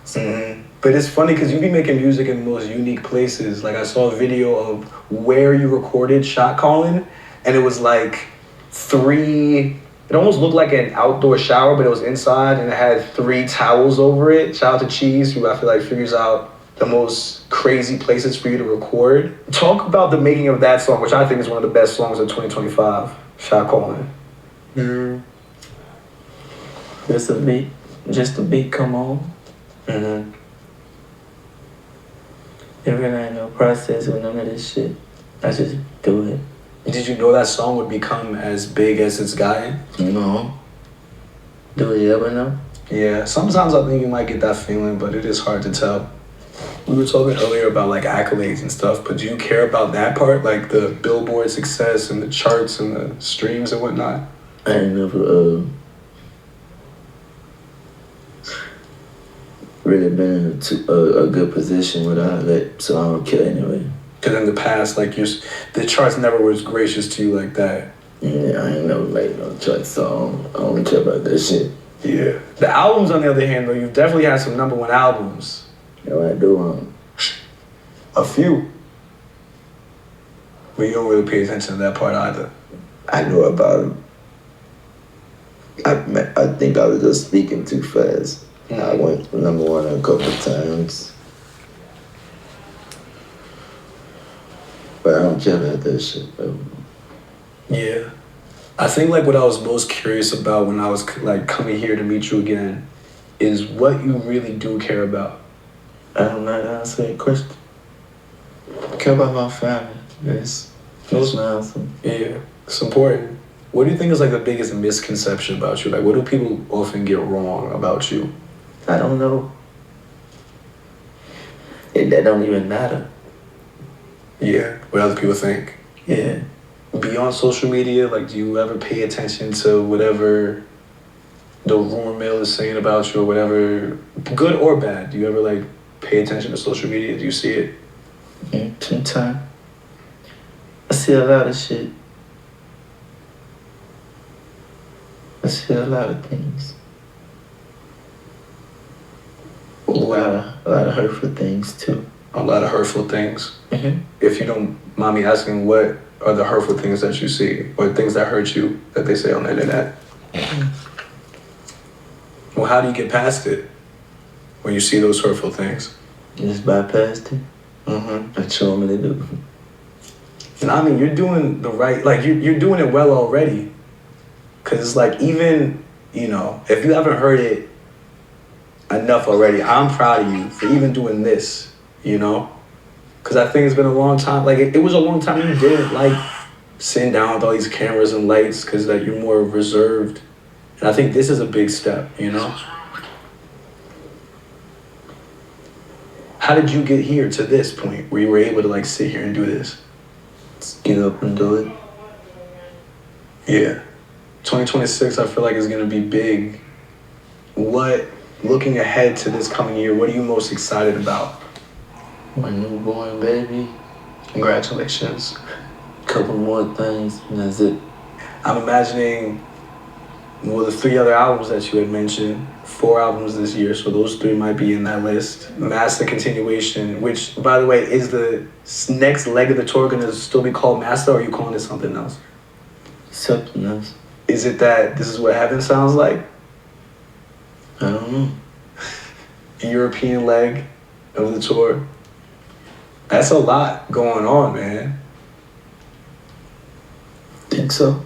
Mm-hmm. But it's funny because you be making music in the most unique places. Like I saw a video of where you recorded Shot Calling, and it was like it almost looked like an outdoor shower, but it was inside, and it had 3 towels over it. Shout out to Cheese, who I feel like figures out the most crazy places for you to record. Talk about the making of that song, which I think is one of the best songs of 2025, Shot Calling. Just a beat come on. Mm-hmm. It really ain't no process with none of this shit. I just do it. Did you know that song would become as big as it's gotten? No. Do you ever know? Yeah, sometimes I think you might get that feeling, but it is hard to tell. We were talking earlier about like accolades and stuff, but do you care about that part, like the Billboard success and the charts and the streams and whatnot? I ain't never really been in a good position without that, so I don't care anyway. Because in the past, like the charts never was gracious to you like that. Yeah, I ain't never made no charts, so I don't care about that shit. Yeah. The albums, on the other hand, though, you've definitely had some #1 albums. Yeah, I do. A few. But you don't really pay attention to that part either. I know about him. I think I was just speaking too fast. I went #1 a couple of times. But I don't care about that shit, though. Yeah. I think like what I was most curious about when I was like coming here to meet you again is what you really do care about. I don't know how to answer that question. I care about my family. That's my answer. Yeah, it's important. What do you think is like the biggest misconception about you? Like, what do people often get wrong about you? I don't know. That don't even matter. Yeah, what other people think. Yeah. Beyond social media, like, do you ever pay attention to whatever the rumor mill is saying about you or whatever, good or bad? Do you ever like pay attention to social media? Do you see it? Sometimes. I see a lot of shit. I see a lot of things. A lot of hurtful things too. A lot of hurtful things. Mm-hmm. If you don't mind me asking, what are the hurtful things that you see or things that hurt you that they say on the internet? Well, how do you get past it when you see those hurtful things? You just bypass it. Mm-hmm. That's what I'm gonna do. And I mean, you're doing the right, like you're doing it well already. Cause it's like, even, you know, if you haven't heard it enough already, I'm proud of you for even doing this, you know? Cause I think it's been a long time, like it was a long time you didn't like sitting down with all these cameras and lights cause like you're more reserved. And I think this is a big step, you know? How did you get here to this point where you were able to like sit here and do this? Just get up and do it. Yeah. 2026, I feel like is gonna be big. What, looking ahead to this coming year, what are you most excited about? My newborn baby. Congratulations. Couple more things, and that's it. I'm imagining, well, the 3 other albums that you had mentioned, 4 albums this year, so those 3 might be in that list. Master Continuation, which, by the way, is the next leg of the tour gonna still be called Master, or are you calling it something else? Something else. Is it that this is what heaven sounds like? I don't know. European leg of the tour? That's a lot going on, man. Think so?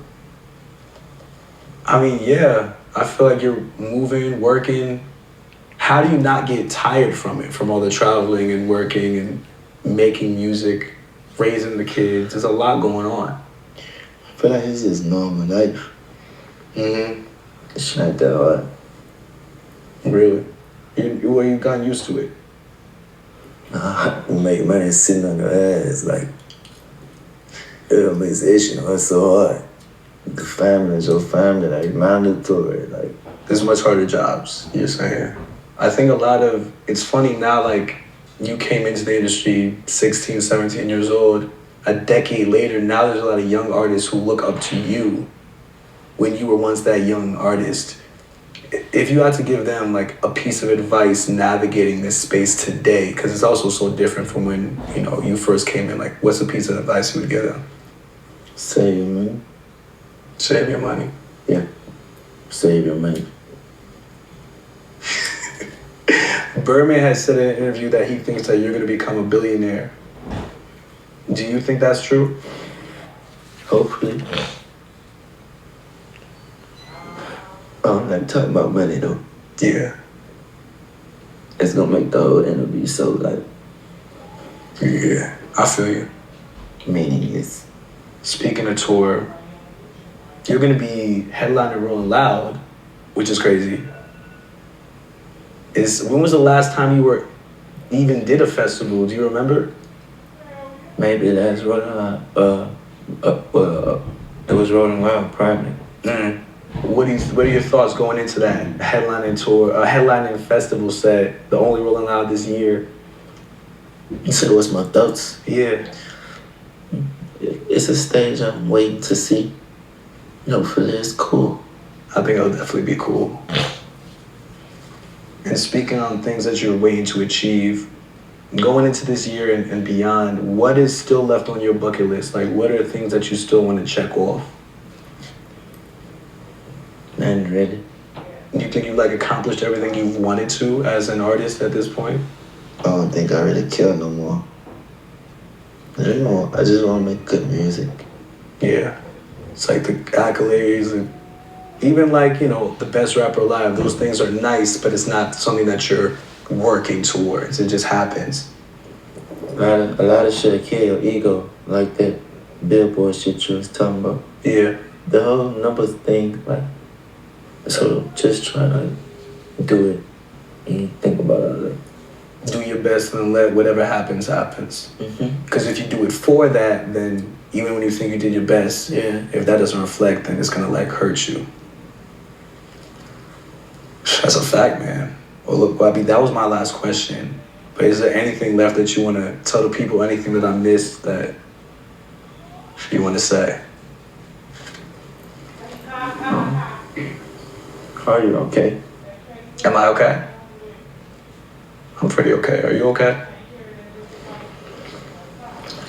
I mean, yeah. I feel like you're moving, working. How do you not get tired from it, from all the traveling and working and making music, raising the kids? There's a lot going on. I feel like it's just normal life. Mm-hmm. It's not that hard. Really? You gotten used to it? Nah, we make money sitting on your ass. Like, it makes it shit hurt so hard. The family is your family, like mandatory. Like, There's much harder jobs, you're saying. I think a lot of, it's funny now, like, you came into the industry 16, 17 years old. A decade later, now there's a lot of young artists who look up to you when you were once that young artist. If you had to give them like a piece of advice navigating this space today, because it's also so different from when, you know, you first came in, like, what's a piece of advice you would give them? save your money. Save your money. Yeah. Save your money. Birdman has said in an interview that he thinks that you're going to become a billionaire. Do you think that's true? Hopefully. don't like talking about money though. Yeah. It's gonna make the whole interview so like. Yeah, I feel you. Meaningless. Speaking of tour, you're gonna be headlining Rolling Loud, which is crazy. When was the last time you even did a festival? Do you remember? Maybe that's Rolling Loud. It was Rolling Loud probably. What are your thoughts going into that headlining tour, headlining festival set, the only Rolling Loud this year? You said what's my thoughts? Yeah. It's a stage I'm waiting to see. Hopefully it's cool. I think it'll definitely be cool. And speaking on things that you're waiting to achieve, going into this year and beyond, what is still left on your bucket list? Like, what are things that you still want to check off? Nothing really. You think you like accomplished everything you've wanted to as an artist at this point? I don't think I really care no more. I just want to make good music. Yeah. It's like the accolades and even like, you know, the best rapper alive, those things are nice, but it's not something that you're working towards. It just happens. A lot of shit kill your ego, like that Billboard shit you was talking about. Yeah. The whole numbers thing, like, so just try to do it and think about it. Do your best and let whatever happens, happens. Because if you do it for that, then even when you think you did your best, if that doesn't reflect, then it's gonna like hurt you. That's a fact, man. Well, look, Bobby, that was my last question. But is there anything left that you want to tell the people? Anything that I missed that you want to say? Are you okay? Am I okay? I'm pretty okay. Are you okay?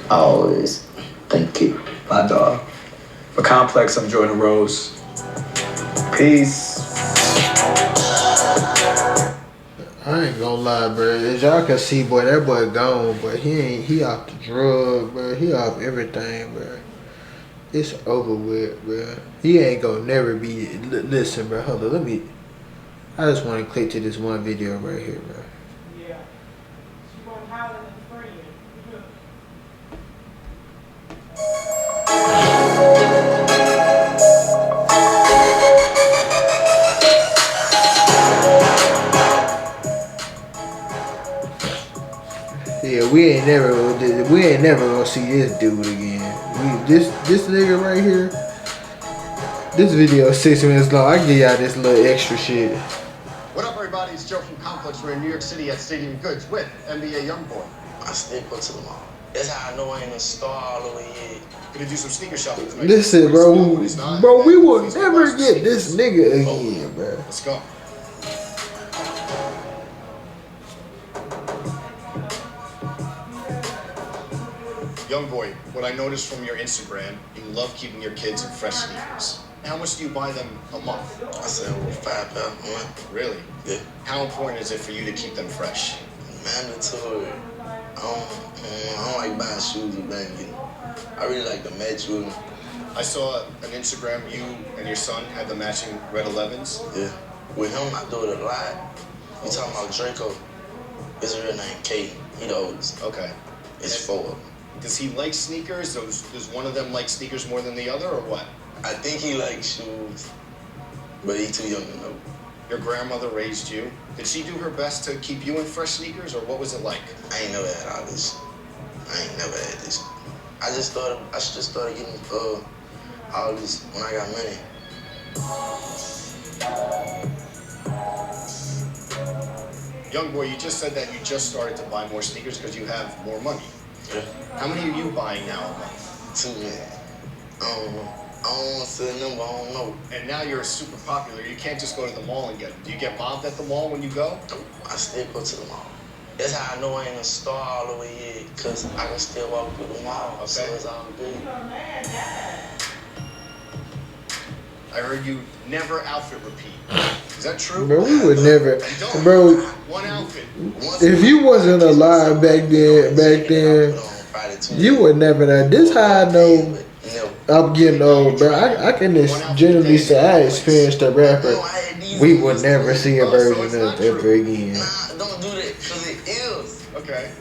Always. Thank you. My dog. For Complex, I'm Jordan Rose. Peace. I ain't gonna lie, bro. As y'all can see, boy, that boy gone, but he off the drug, bro. He off everything, bro. It's over with, bro. He ain't gonna never be. Listen, bro. Hold on, I just want to click to this one video right here, bro. Yeah. She won't holler at the friend. Yeah, we ain't never gonna see this dude again. This nigga right here. This video is 6 minutes long. I give y'all this little extra shit. What up, everybody? It's Joe from Complex. We're in New York City at Stadium Goods with NBA YoungBoy. I still go to the mall. That's how I know I ain't a star all the way yet. Gonna do some sneaker shopping tonight. Listen, bro, we will never get this nigga again, bro. Let's go. YoungBoy, what I noticed from your Instagram, you love keeping your kids in fresh sneakers. How much do you buy them a month? I said over £5 a month. Really? Yeah. How important is it for you to keep them fresh? Mandatory. I don't like buying shoes with banging. I really like the match with them. I saw on Instagram you and your son had the matching red 11s. Yeah. With him, I do it a lot. You talking about Draco? His real name K. He the oldest. Okay. It's 4 of them. Does he like sneakers? Does one of them like sneakers more than the other, or what? I think he likes shoes, but he too young to know. Your grandmother raised you. Did she do her best to keep you in fresh sneakers, or what was it like? I ain't never had all this. I ain't never had this. I just started getting all this when I got money. YoungBoy, you just said that you just started to buy more sneakers because you have more money. Yeah. How many are you buying now a month? 2 million. I don't want to say a number, I don't know. And now you're super popular. You can't just go to the mall and get them. Do you get mobbed at the mall when you go? I still go to the mall. That's how I know I ain't a star all the way yet, because I can still walk through the mall, Okay. so it's all good. I heard you never outfit repeat. Is that true? Bro, we would never, And don't. bro. One outfit. If you wasn't alive back then, you would never know. This how I know I'm getting old, bro. I can just generally say I experienced a rapper. We will never see a version of it ever again. Nah, don't do that, cause it is. Okay.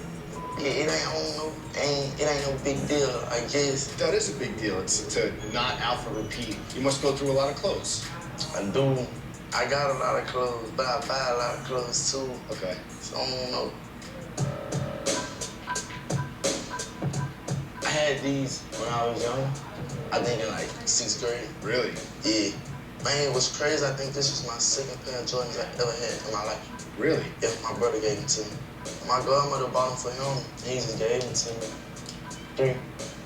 Yeah, it ain't, I don't know, it ain't no big deal, I guess. That is a big deal. It's to not alpha repeat. You must go through a lot of clothes. I do. I got a lot of clothes, but I buy a lot of clothes too. Okay. So I don't know. I had these when I was young. I think in like 6th grade. Really? Yeah. Man, it was crazy. I think this was my 2nd pair of Jordans I ever had in my life. Really? Yeah, my brother gave them to me. My godmother bought them for him. He just gave them to me. 3.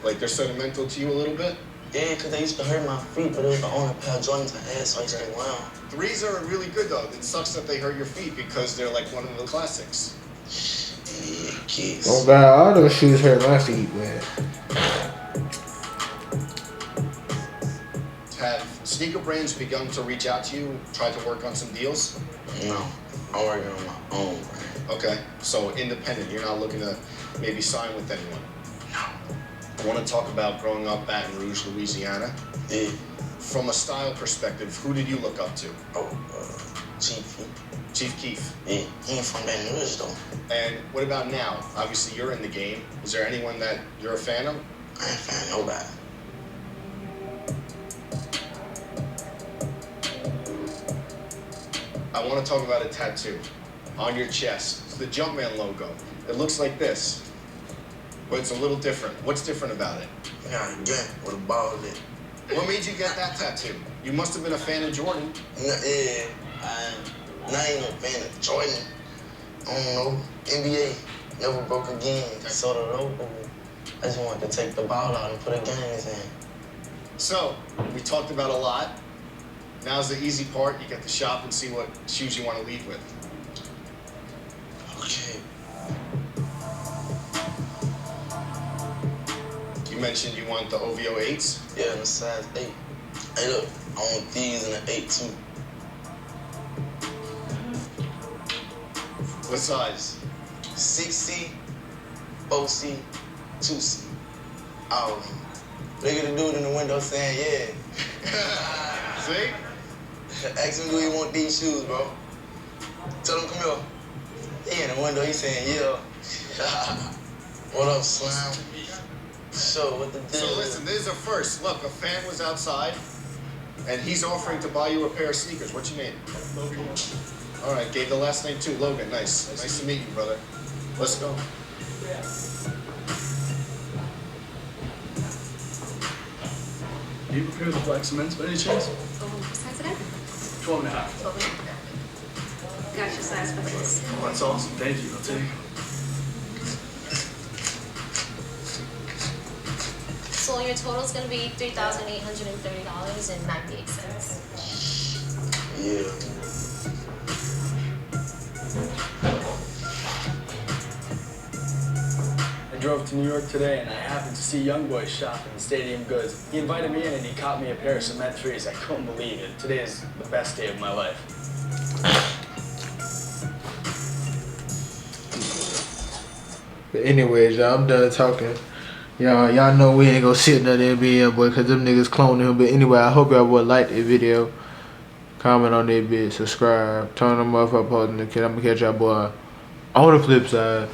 Like they're sentimental to you a little bit? Yeah, because they used to hurt my feet, but it was the only pair of Jordans I had, so I used to wear them. 3s are really good though. It sucks that they hurt your feet because they're like one of the classics. Yeah, kids. Oh God, all those shoes hurt my feet, man. Have sneaker brands begun to reach out to you, try to work on some deals? No, I'm working on my own brand. Okay, so independent. You're not looking to maybe sign with anyone? No. I want to talk about growing up Baton Rouge, Louisiana. Yeah. From a style perspective, who did you look up to? Oh, Chief. Chief Keef. Yeah, he ain't from Baton Rouge though. And what about now? Obviously, you're in the game. Is there anyone that you're a fan of? I ain't fan of nobody. I want to talk about a tattoo on your chest. It's the Jumpman logo. It looks like this, but it's a little different. What's different about it? I got a gun with a ball in it. What made you get that tattoo? You must have been a fan of Jordan. Yeah, I ain't no fan of Jordan. I don't know. NBA never broke again. So the logo, I just wanted to take the ball out and put a gun in his hand. So, we talked about a lot. Now's the easy part. You get to shop and see what shoes you want to leave with. Okay. You mentioned you want the OVO 8s? Yeah, in a size 8. Hey, look, I want these in an 8 too. What size? 6C, 4C, 2C. Oh, look at the dude in the window saying, yeah. See? Ask him, do he want these shoes, bro? Tell him, come here. He in the window, he saying, yeah. What up, Slam? So, what the deal So is? listen, this is a first. Look, a fan was outside, and he's offering to buy you a pair of sneakers. What's your name? Logan. All right, gave the last name too. Logan, nice. Nice to meet you, brother. Let's go. Do you prepare the black cements by any chance? What size it is? 12 and a half. 12 and a half. Got your size for this. Oh, that's awesome. Thank you. I'll take it. So your total is going to be $3,830.98. Yeah. I drove to New York today and I happened to see YoungBoy shopping in Stadium Goods. He invited me in and he caught me a pair of cement threes. I couldn't believe it. Today is the best day of my life. But anyways, y'all, I'm done talking. Y'all know we ain't gonna sit in that NBA boy, cause them niggas cloning him. But anyway, I hope y'all would like this video, comment on that bit, subscribe, turn them off, I'm gonna catch y'all boy on the flip side.